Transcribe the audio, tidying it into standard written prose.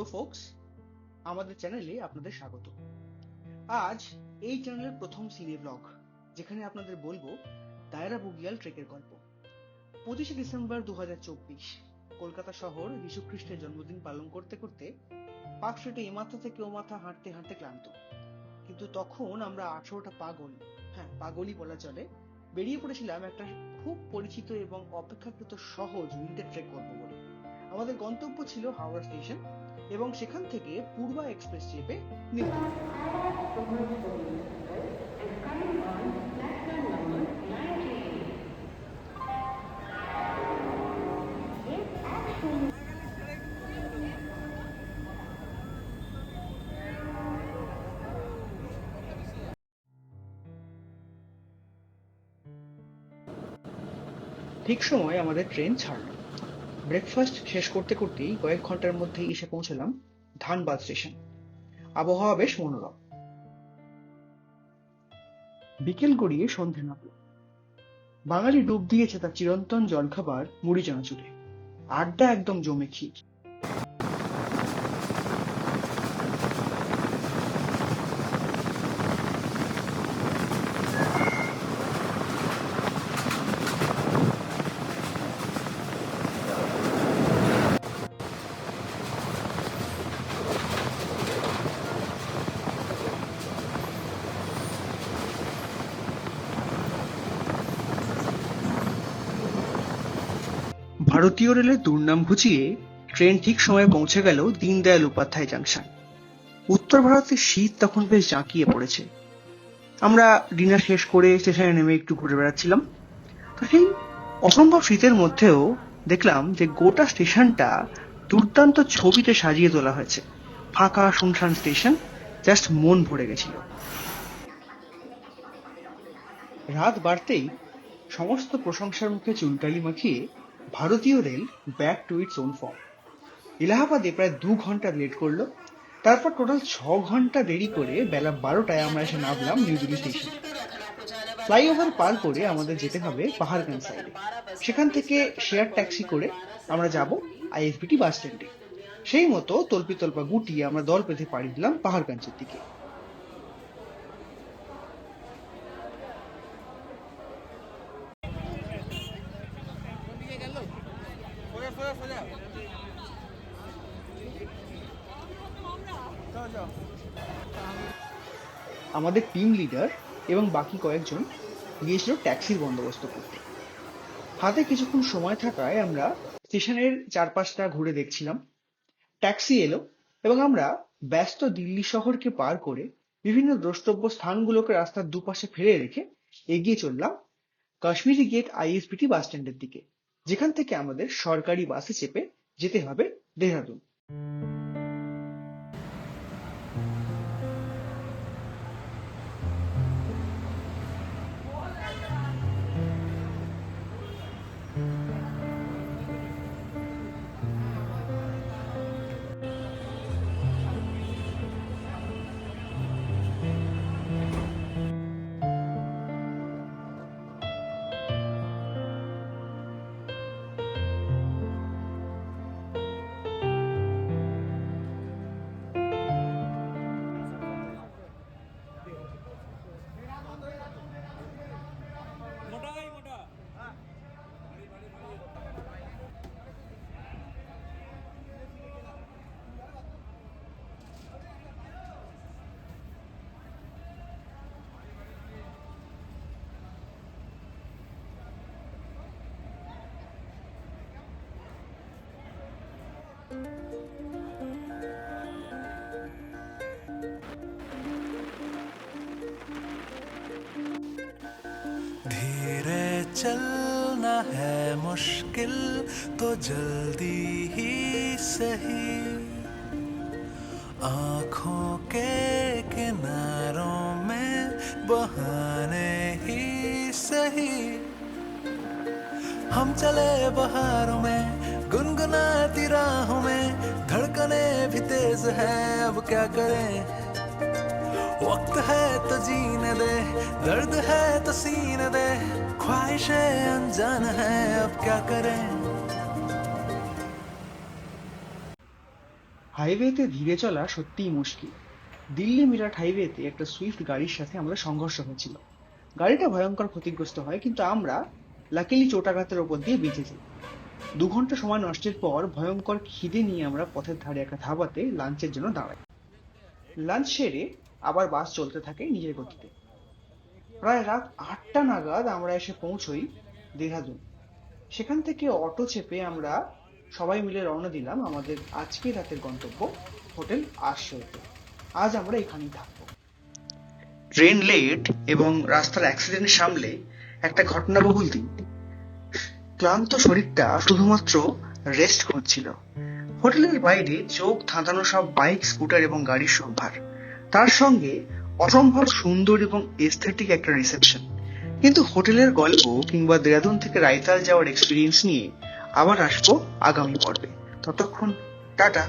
Hello folks, আমাদের চ্যানেলে আপনাদের স্বাগত। আজ এই চ্যানেলের প্রথম সিনে ব্লগ, যেখানে আপনাদের বলবো দায়রা বুগিয়াল ট্রেকের গল্প। 25শে ডিসেম্বর 2024 কলকাতা শহর যীশু খ্রিস্টের জন্মদিন পালন করতে করতে পার্ক স্ট্রিটে এ মাথা থেকে ও মাথা হাঁটতে হাঁটতে ক্লান্ত। কিন্তু তখন আমরা 18টা পাগল, হ্যাঁ পাগলই বলা চলে, বেরিয়ে পড়েছিলাম একটা খুব পরিচিত এবং অপেক্ষাকৃত সহজ উইন্টার ট্রেক করবো বলে। আমাদের গন্তব্য ছিল হাওড়া স্টেশন এবং সেখান থেকে পূর্বা এক্সপ্রেস চেপে নিউ দিল্লি। ঠিক সময় আমাদের ট্রেন ছাড়লো। ব্রেকফাস্ট শেষ করতে করতেই কয়েক ঘন্টার মধ্যেই এসে পৌঁছলাম ধানবাদ স্টেশন। আবহাওয়া বেশ মনোরম। বিকেল গড়িয়ে সন্ধে নামল। বাঙালি ডুব দিয়েছে তার চিরন্তন জলখাবার মুড়ি চানাচুরে। আড্ডা একদম জমে ক্ষীর। ভারতীয় রেলের দুর্নাম ঘুচিয়ে ট্রেন ঠিক সময়ে পৌঁছে গেল দীনদয়াল উপাধ্যায় জাংশন। উত্তর ভারতের শীত তখন বেশ জাঁকিয়ে পড়েছে। আমরা ডিনার শেষ করে স্টেশনে নেমে একটু ঘুরে বেড়াচ্ছিলাম। তো সেই অসম্ভব শীতের মধ্যেও দেখলাম যে গোটা স্টেশনটা দুর্দান্ত ছবিতে সাজিয়ে তোলা হয়েছে। ফাঁকা শুনশান স্টেশন, জাস্ট মন ভরে গেছিল। রাত বাড়তেই সমস্ত প্রশংসার মুখে চুনকালি মাখিয়ে ভারতীয় rail back to its own form. এলাহাবাদে প্রায় 2 ঘন্টা লেট করলো। তারপর টোটাল 6 ঘন্টা দেরি করে বেলা 12টায় আমরা এসে নামলাম নিউ দিল্লি স্টেশন। ফ্লাইওভার পার করে আমাদের যেতে হবে পাহাড়গঞ্জ সাইডে। সেখান থেকে শেয়ার ট্যাক্সি করে আমরা যাব আইএসবিটি বাস স্ট্যান্ডে। সেই মতো তল্পা গুটিয়ে আমরা দল পেতে পাড়ি দিলাম পাহাড়গঞ্জের দিকে। আমাদের টিম লিডার এবং বাকি কয়েকজন গিয়েছিল ট্যাক্সির বন্দোবস্ত করতে। হাতে কিছুক্ষণ সময় থাকায় আমরা স্টেশনের চারপাশটা ঘুরে দেখছিলাম। ট্যাক্সি এলো এবং আমরা ব্যস্ত দিল্লি শহরকে পার করে বিভিন্ন দ্রষ্টব্য স্থানগুলোকে রাস্তার দুপাশে ফেলে রেখে এগিয়ে চললাম কাশ্মীরি গেট আইএসবিটি বাস স্ট্যান্ডের দিকে, যেখান থেকে আমাদের সরকারি বাসে চেপে যেতে হবে দেহরাদুন। धीरे चलना है मुश्किल तो जल्दी ही सही, आँखों के किनारों में बहाने ही सही। हम चले बहारों में गुनगुनाती राहों में, धड़कने भी तेज है अब क्या करें। वक्त है तो जीने दे, दर्द है तो सीने दे, ख्वाहिशें अनजान है अब क्या करें। হাইওয়েতে ধীরে চলা সত্যিই মুশকিল। দিল্লি মিরাট হাইওয়েতে একটা সুইফট গাড়ির সাথে আমাদের সংঘর্ষ হয়েছিল। গাড়িটা ভয়ঙ্কর ক্ষতিগ্রস্ত হয়, কিন্তু আমরা লাকিলি চোটাঘাতের ওপর দিয়ে বেঁচে যাই। 2 ঘন্টা সময় নষ্টের পর ভয়ঙ্কর খিদে নিয়ে আমরা পথের ধারে একটা ধাবাতে লাঞ্চের জন্য দাঁড়াই। লাঞ্চ সেরে আবার বাস চলতে থাকে নিজের গতিতে। প্রায় রাত 8টা নাগাদ আমরা এসে পৌঁছই দেহরাদুন। সেখান থেকে অটো চেপে আমরা সবাই মিলে রওনা দিলাম আমাদের আজকের রাতের গন্তব্য হোটেল আশ্রয়তে। আজ আমরা এখানেই থাকবো। ট্রেন লেট এবং রাস্তার অ্যাক্সিডেন্ট সামলে একটা ঘটনাবহুল দিন। ক্লান্ত শরীরটা শুধুমাত্র রেস্ট করছিল। হোটেলের বাইরে চোখ ধাঁধানো সব বাইক, স্কুটার এবং গাড়ির সম্ভার, তার সঙ্গে অসম্ভব সুন্দর এবং এস্থেটিক একটা রিসেপশন। কিন্তু হোটেলের গল্প কিংবা দেরাদুন থেকে রায়তাল যাওয়ার এক্সপিরিয়েন্স নিয়ে আবার আসবো আগামী পর্বে। ততক্ষণ টাটা।